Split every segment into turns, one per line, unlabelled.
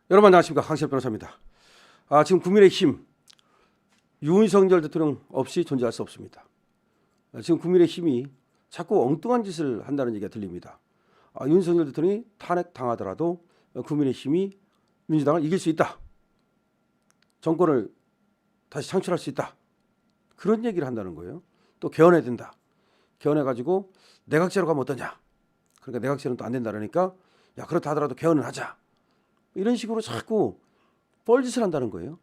여러분 안녕하십니까, 강시혁 변호사입니다. 지금 국민의힘 윤석열 대통령 없이 존재할 수 없습니다. 지금 국민의힘이 자꾸 엉뚱한 짓을 한다는 얘기가 들립니다. 윤석열 대통령이 탄핵당하더라도 국민의힘이 민주당을 이길 수 있다, 정권을 다시 창출할 수 있다, 그런 얘기를 한다는 거예요. 또 개헌해야 된다, 개헌해가지고 내각제로 가면 어떠냐, 그러니까 내각제는 또 안 된다 그러니까 야 그렇다 하더라도 개헌을 하자, 이런 식으로 자꾸 뻘짓을 한다는 거예요.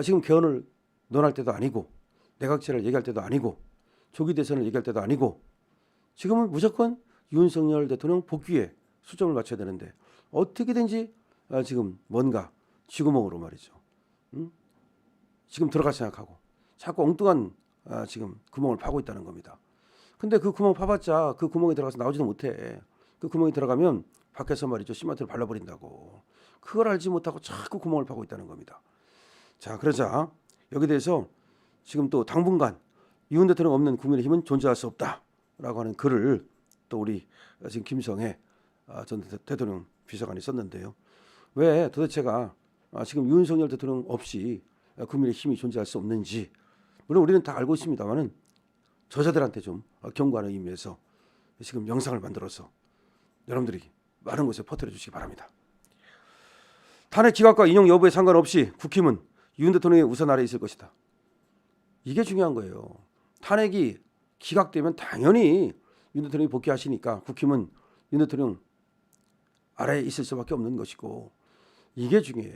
지금 개헌을 논할 때도 아니고, 내각제를 얘기할 때도 아니고, 조기 대선을 얘기할 때도 아니고, 지금은 무조건 윤석열 대통령 복귀에 초점을 맞춰야 되는데 어떻게든지 지금 뭔가 쥐구멍으로 말이죠. 지금 들어갈 생각하고 자꾸 엉뚱한 지금 구멍을 파고 있다는 겁니다. 근데 그 구멍 파봤자 그 구멍에 들어가서 나오지도 못해. 그 구멍에 들어가면 밖에서 말이죠, 시멘트를 발라버린다고. 그걸 알지 못하고 자꾸 구멍을 파고 있다는 겁니다. 자, 그러자 여기에 대해서 지금 또 당분간 윤 대통령 없는 국민의힘은 존재할 수 없다라고 하는 글을 또 우리 지금 김성애 전 대통령 비서관이 썼는데요. 왜 도대체가 지금 윤석열 대통령 없이 국민의힘이 존재할 수 없는지, 물론 우리는 다 알고 있습니다만은 저자들한테 좀 경고하는 의미에서 지금 영상을 만들어서 여러분들이 많은 곳에 퍼뜨려 주시기 바랍니다. 탄핵 기각과 인용 여부에 상관없이 국힘은 윤 대통령의 우선 아래 있을 것이다. 이게 중요한 거예요. 탄핵이 기각되면 당연히 윤 대통령이 복귀하시니까 국힘은 윤 대통령 아래에 있을 수밖에 없는 것이고, 이게 중요해.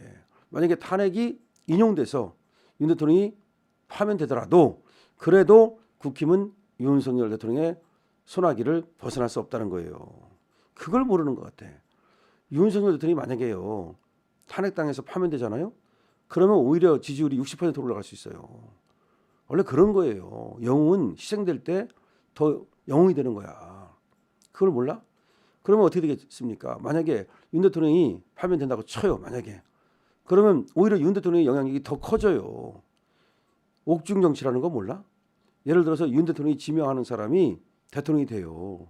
만약에 탄핵이 인용돼서 윤 대통령이 파면되더라도 그래도 국힘은 윤석열 대통령의 손아귀를 벗어날 수 없다는 거예요. 그걸 모르는 것 같아. 윤석열 대통령이 만약에요 탄핵당해서 파면되잖아요. 그러면 오히려 지지율이 60%로 올라갈 수 있어요. 원래 그런 거예요. 영웅은 희생될 때 더 영웅이 되는 거야. 그걸 몰라? 그러면 어떻게 되겠습니까? 만약에 윤 대통령이 파면된다고 쳐요. 만약에. 그러면 오히려 윤 대통령의 영향력이 더 커져요. 옥중 정치라는 거 몰라? 예를 들어서 윤 대통령이 지명하는 사람이 대통령이 돼요.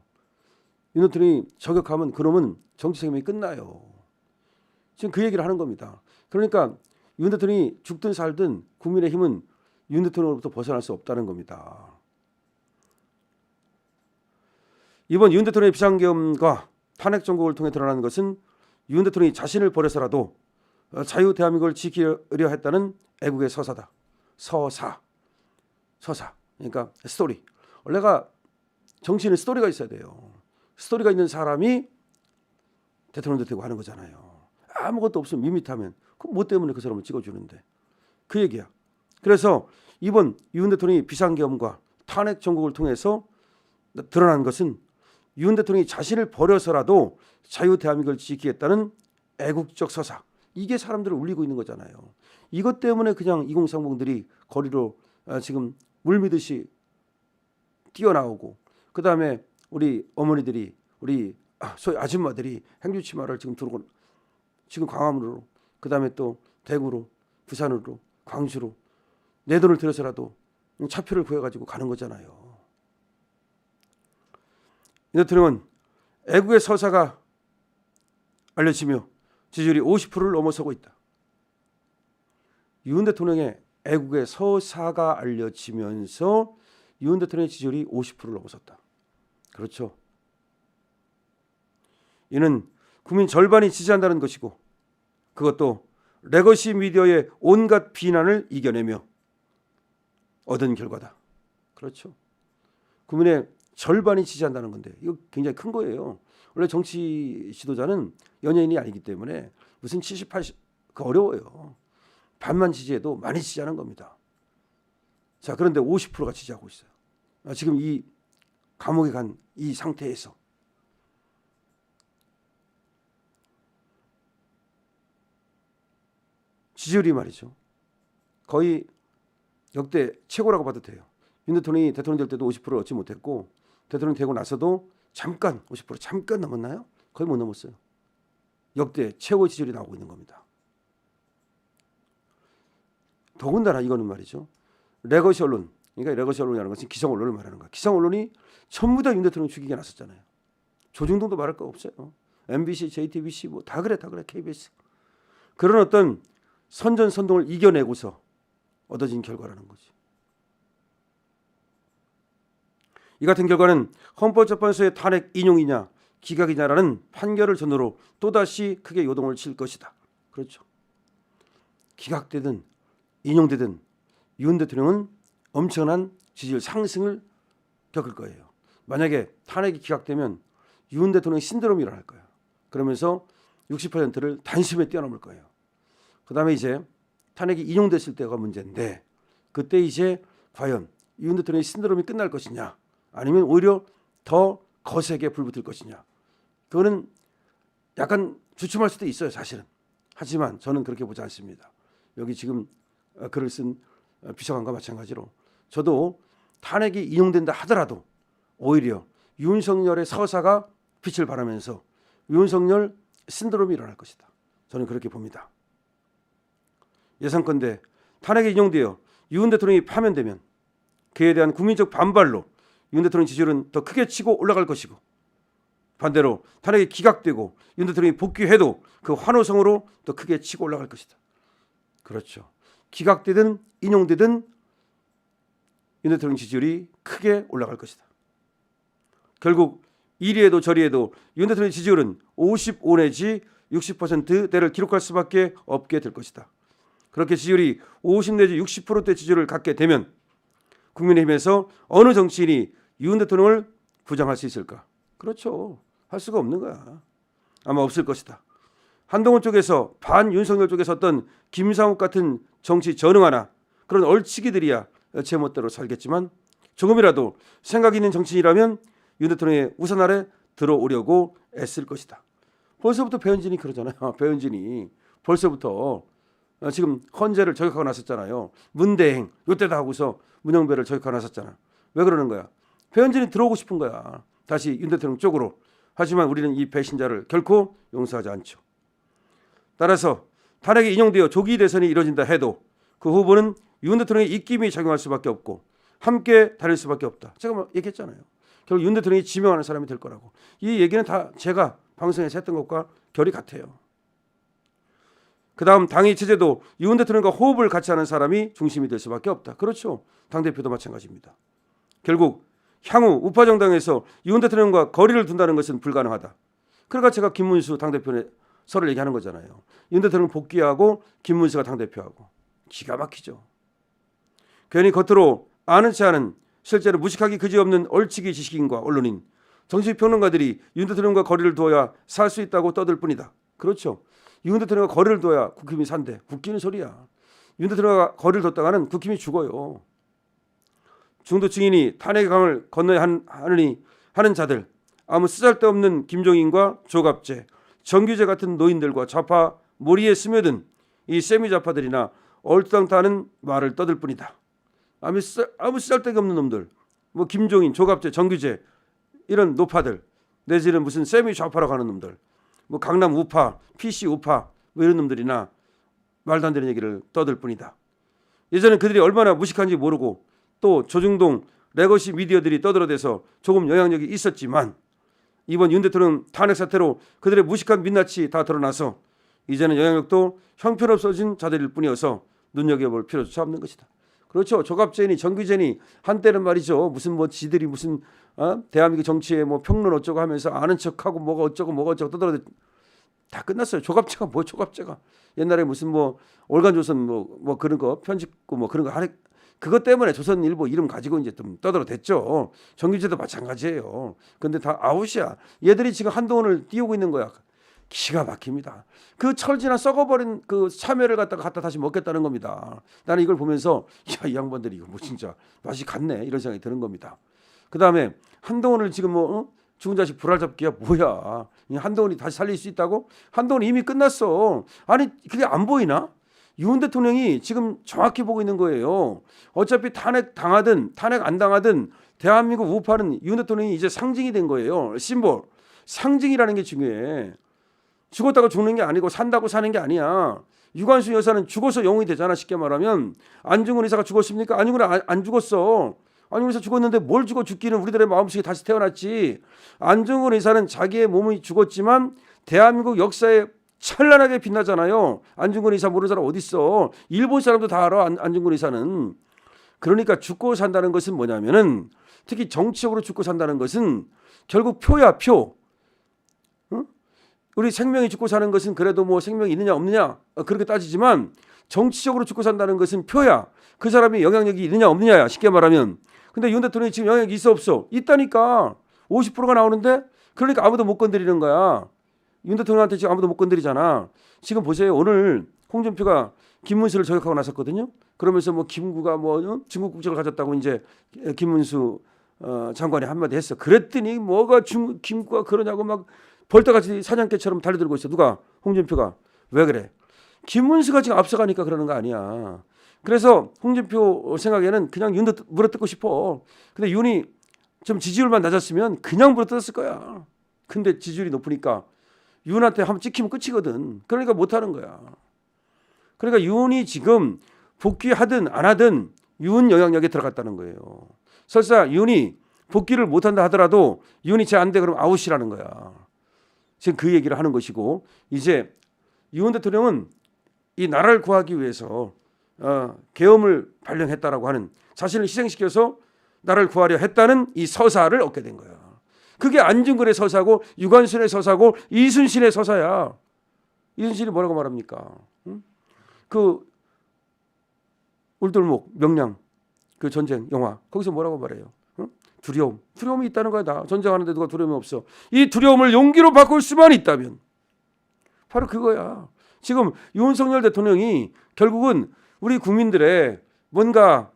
윤 대통령이 저격하면 그러면 정치 생명이 끝나요. 지금 그 얘기를 하는 겁니다. 그러니까 윤 대통령이 죽든 살든 국민의힘은 윤 대통령으로부터 벗어날 수 없다는 겁니다. 이번 윤 대통령의 비상계엄과 탄핵 정국을 통해 드러나는 것은 윤 대통령이 자신을 버려서라도 자유 대한민국을 지키려 했다는 애국의 서사다. 서사. 그러니까 스토리. 원래가 정치는 스토리가 있어야 돼요. 스토리가 있는 사람이 대통령도 되고 하는 거잖아요. 아무것도 없으면 밋밋하면 그럼 뭐 때문에 그 사람을 찍어주는데, 그 얘기야. 그래서 이번 윤 대통령이 비상계엄과 탄핵 정국을 통해서 드러난 것은 윤 대통령이 자신을 버려서라도 자유 대한민국을 지키겠다는 애국적 서사, 이게 사람들을 울리고 있는 거잖아요. 이것 때문에 그냥 2030들이 거리로 지금 물미듯이 뛰어나오고, 그 다음에 우리 어머니들이, 우리 소위 아줌마들이 행주치마를 지금 두르고 지금 광화문으로, 그 다음에 또 대구로, 부산으로, 광주로 내 돈을 들여서라도 차표를 구해가지고 가는 거잖아요. 윤 대통령은 애국의 서사가 알려지며 지지율이 50%를 넘어서고 있다. 윤 대통령의 애국의 서사가 알려지면서 윤 대통령의 지지율이 50%를 넘어섰다. 그렇죠. 이는 국민 절반이 지지한다는 것이고, 그것도 레거시 미디어의 온갖 비난을 이겨내며 얻은 결과다. 그렇죠. 국민의 절반이 지지한다는 건데 이거 굉장히 큰 거예요. 원래 정치 지도자는 연예인이 아니기 때문에 무슨 70, 80 어려워요. 반만 지지해도 많이 지지하는 겁니다. 자, 그런데 50%가 지지하고 있어요. 지금 이 감옥에 간 이 상태에서 지지율이 말이죠, 거의 역대 최고라고 봐도 돼요. 윤 대통령이 대통령 될 때도 50%를 얻지 못했고, 대통령 되고 나서도 잠깐 50% 잠깐 넘었나요? 거의 못 넘었어요. 역대 최고의 지지율이 나오고 있는 겁니다. 더군다나 이거는 말이죠, 레거시 언론, 그러니까 레거시 언론이라는 것은 기성 언론을 말하는 거야. 기성 언론이 전부 다 윤 대통령 죽이게 나섰잖아요. 조중동도 말할 거 없어요. MBC, JTBC 뭐 다 그래, KBS. 그런 어떤 선전선동을 이겨내고서 얻어진 결과라는 거지. 이 같은 결과는 헌법재판소의 탄핵 인용이냐 기각이냐라는 판결을 전후로 또다시 크게 요동을 칠 것이다. 그렇죠. 기각되든 인용되든 윤 대통령은 엄청난 지지율 상승을 겪을 거예요. 만약에 탄핵이 기각되면 윤 대통령 신드롬이 일어날 거예요. 그러면서 60%를 단숨에 뛰어넘을 거예요. 그 다음에 이제 탄핵이 인용됐을 때가 문제인데 그때 이제 과연 윤 대통령의 신드롬이 끝날 것이냐 아니면 오히려 더 거세게 불붙을 것이냐. 그거는 약간 주춤할 수도 있어요, 사실은. 하지만 저는 그렇게 보지 않습니다. 여기 지금 글을 쓴 비서관과 마찬가지로 저도 탄핵이 인용된다 하더라도 오히려 윤석열의 서사가 빛을 발하면서 윤석열 신드롬이 일어날 것이다. 저는 그렇게 봅니다. 예상컨대 탄핵이 인용되어 윤 대통령이 파면되면 그에 대한 국민적 반발로 윤 대통령 지지율은 더 크게 치고 올라갈 것이고 반대로 탄핵이 기각되고 윤 대통령이 복귀해도 그 환호성으로 더 크게 치고 올라갈 것이다. 그렇죠. 기각되든 인용되든 윤 대통령 지지율이 크게 올라갈 것이다. 결국 이리에도 저리에도 윤 대통령 지지율은 55 내지 60%대를 기록할 수밖에 없게 될 것이다. 그렇게 지지율이 50 내지 60%대 지지율을 갖게 되면 국민의힘에서 어느 정치인이 윤 대통령을 부정할 수 있을까? 그렇죠. 할 수가 없는 거야. 아마 없을 것이다. 한동훈 쪽에서 반윤석열 쪽에서 어떤 김상욱 같은 정치 전응하나 그런 얼치기들이야 제멋대로 살겠지만 조금이라도 생각 있는 정치인이라면 윤 대통령의 우산 아래 들어오려고 애쓸 것이다. 벌써부터 배현진이 그러잖아요. 배현진이 벌써부터 지금 헌재를 저격하고 나섰잖아요. 문대행 요때다 하고서 문영배를 저격하고 나섰잖아. 왜 그러는 거야? 배현진이 들어오고 싶은 거야. 다시 윤 대통령 쪽으로. 하지만 우리는 이 배신자를 결코 용서하지 않죠. 따라서 탄핵이 인용되어 조기 대선이 이뤄진다 해도 그 후보는 윤 대통령의 입김이 작용할 수밖에 없고 함께 다닐 수밖에 없다. 제가 얘기했잖아요. 결국 윤 대통령이 지명하는 사람이 될 거라고. 이 얘기는 다 제가 방송에서 했던 것과 결이 같아요. 그 다음 당의 체제도 윤 대통령과 호흡을 같이 하는 사람이 중심이 될 수밖에 없다. 그렇죠. 당대표도 마찬가지입니다. 결국 향후 우파 정당에서 윤 대통령과 거리를 둔다는 것은 불가능하다. 그러니까 제가 김문수 당대표의 설을 얘기하는 거잖아요. 윤 대통령 복귀하고 김문수가 당대표하고. 기가 막히죠. 괜히 겉으로 아는 체 하는 실제로 무식하기 그지없는 얼치기 지식인과 언론인, 정치평론가들이 윤 대통령과 거리를 두어야 살 수 있다고 떠들 뿐이다. 그렇죠. 윤 대통령과 거리를 두어야 국힘이 산대. 웃기는 소리야. 윤 대통령과 거리를 뒀다가는 국힘이 죽어요. 중도 증인이 탄핵의 강을 건너야 하는 자들, 아무 쓰잘데없는 김종인과 조갑재, 정규재 같은 노인들과 좌파 모리에 스며든 이 세미좌파들이나 얼토당토하는 말을 떠들 뿐이다. 아무 쓰잘데기 없는 놈들, 뭐 김종인, 조갑재, 정규재 이런 노파들, 내지는 무슨 세미좌파라고 하는 놈들, 뭐 강남 우파, PC 우파 뭐 이런 놈들이나 말도 안 되는 얘기를 떠들 뿐이다. 예전에 그들이 얼마나 무식한지 모르고 또 조중동 레거시 미디어들이 떠들어대서 조금 영향력이 있었지만 이번 윤 대통령 탄핵 사태로 그들의 무식한 민낯이 다 드러나서 이제는 영향력도 형편없어진 자들일 뿐이어서 눈여겨볼 필요조차 없는 것이다. 그렇죠. 조갑재니 정규재니 한때는 말이죠. 무슨 뭐 지들이 무슨 대한민국 정치에 뭐 평론 어쩌고 하면서 아는 척하고 뭐가 어쩌고 떠들어대 다 끝났어요. 조갑재가 뭐 조갑재가 옛날에 무슨 뭐 올간조선 뭐 그런 거 편집고 뭐 그런 거 하는 그것 때문에 조선일보 이름 가지고 이제 좀 떠들어댔죠. 정규재도 마찬가지예요. 근데 다 아웃이야. 얘들이 지금 한동훈을 띄우고 있는 거야. 기가 막힙니다. 그 철지나 썩어버린 그 참외를 갖다 다시 먹겠다는 겁니다. 나는 이걸 보면서 야, 이 양반들이 이거 뭐 진짜 맛이 갔네 이런 생각이 드는 겁니다. 그 다음에 한동훈을 지금 죽은 자식 불알 잡기야 뭐야. 한동훈이 다시 살릴 수 있다고? 한동훈이 이미 끝났어. 아니 그게 안 보이나? 윤 대통령이 지금 정확히 보고 있는 거예요. 어차피 탄핵 당하든 탄핵 안 당하든 대한민국 우파는 윤 대통령이 이제 상징이 된 거예요. 심볼. 상징이라는 게 중요해. 죽었다고 죽는 게 아니고 산다고 사는 게 아니야. 유관순 여사는 죽어서 영웅이 되잖아. 쉽게 말하면. 안중근 의사가 죽었습니까? 안중근 안 죽었어. 안중근 의사 죽었는데 뭘 죽기는 우리들의 마음속에 다시 태어났지. 안중근 의사는 자기의 몸이 죽었지만 대한민국 역사에 찬란하게 빛나잖아요. 안중근 의사 모르는 사람 어디 있어? 일본 사람도 다 알아. 안중근 의사는. 그러니까 죽고 산다는 것은 뭐냐면은 특히 정치적으로 죽고 산다는 것은 결국 표야, 표. 응? 우리 생명이 죽고 사는 것은 그래도 뭐 생명이 있느냐 없느냐 그렇게 따지지만 정치적으로 죽고 산다는 것은 표야. 그 사람이 영향력이 있느냐 없느냐야. 쉽게 말하면. 근데 윤 대통령이 지금 영향력이 있어 없어? 있다니까. 50%가 나오는데 그러니까 아무도 못 건드리는 거야. 윤 대통령한테 지금 아무도 못 건드리잖아. 지금 보세요. 오늘 홍준표가 김문수를 저격하고 나섰거든요. 그러면서 뭐 김구가 뭐 중국 국적을 가졌다고 이제 김문수 장관이 한마디 했어. 그랬더니 뭐가 김구가 그러냐고 막 벌떼같이 사냥개처럼 달려들고 있어. 누가? 홍준표가. 왜 그래? 김문수가 지금 앞서가니까 그러는 거 아니야. 그래서 홍준표 생각에는 그냥 윤 물어뜯고 싶어. 근데 윤이 좀 지지율만 낮았으면 그냥 물어뜯었을 거야. 근데 지지율이 높으니까 윤한테 한번 찍히면 끝이거든. 그러니까 못하는 거야. 그러니까 윤이 지금 복귀하든 안 하든 윤 영향력에 들어갔다는 거예요. 설사 윤이 복귀를 못한다 하더라도 윤이 쟤 안 돼 그러면 아웃이라는 거야. 지금 그 얘기를 하는 것이고 이제 윤 대통령은 이 나라를 구하기 위해서 계엄을 발령했다라고 하는 자신을 희생시켜서 나라를 구하려 했다는 이 서사를 얻게 된 거야. 그게 안중근의 서사고 유관순의 서사고 이순신의 서사야. 이순신이 뭐라고 말합니까? 응? 그 울돌목 명량 그 전쟁 영화 거기서 뭐라고 말해요? 응? 두려움이 있다는 거야. 나 전쟁하는데 누가 두려움이 없어? 이 두려움을 용기로 바꿀 수만 있다면 바로 그거야. 지금 윤석열 대통령이 결국은 우리 국민들의 뭔가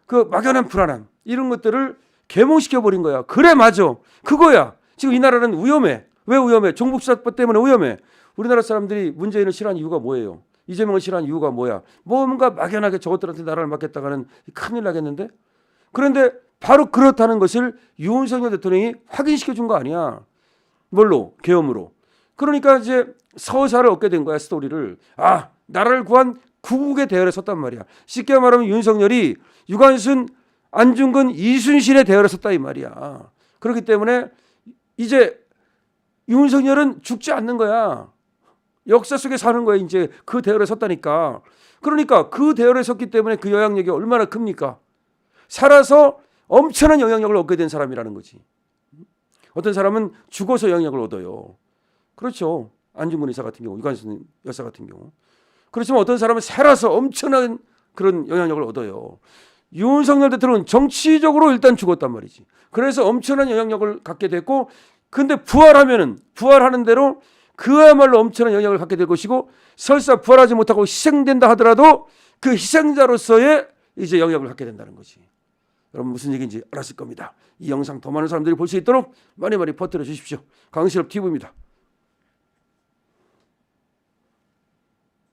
그 막연한 불안함 이런 것들을 계몽시켜 버린 거야. 그래 맞아. 그거야. 지금 이 나라는 위험해. 왜 위험해? 종북사법 때문에 위험해. 우리나라 사람들이 문재인을 싫어하는 이유가 뭐예요? 이재명을 싫어하는 이유가 뭐야? 뭔가 막연하게 저것들한테 나라를 맡겠다가는 큰일 나겠는데? 그런데 바로 그렇다는 것을 윤석열 대통령이 확인시켜 준 거 아니야. 뭘로? 계엄으로. 그러니까 이제 서사를 얻게 된 거야. 스토리를. 아, 나라를 구한 구국의 대열에 섰단 말이야. 쉽게 말하면 윤석열이 유관순, 안중근, 이순신의 대열에 섰다 이 말이야. 그렇기 때문에 이제 윤석열은 죽지 않는 거야. 역사 속에 사는 거야. 이제 그 대열에 섰다니까. 그러니까 그 대열에 섰기 때문에 그 영향력이 얼마나 큽니까? 살아서 엄청난 영향력을 얻게 된 사람이라는 거지. 어떤 사람은 죽어서 영향력을 얻어요. 그렇죠. 안중근 의사 같은 경우, 유관순 여사 같은 경우. 그렇지만 어떤 사람은 살아서 엄청난 그런 영향력을 얻어요. 윤석열 대통령은 정치적으로 일단 죽었단 말이지. 그래서 엄청난 영향력을 갖게 됐고, 근데 부활하는 대로 그야말로 엄청난 영향을 갖게 될 것이고, 설사 부활하지 못하고 희생된다 하더라도 그 희생자로서의 이제 영향을 갖게 된다는 거지. 여러분 무슨 얘기인지 알았을 겁니다. 이 영상 더 많은 사람들이 볼 수 있도록 많이 퍼뜨려 주십시오. 강실업 TV입니다.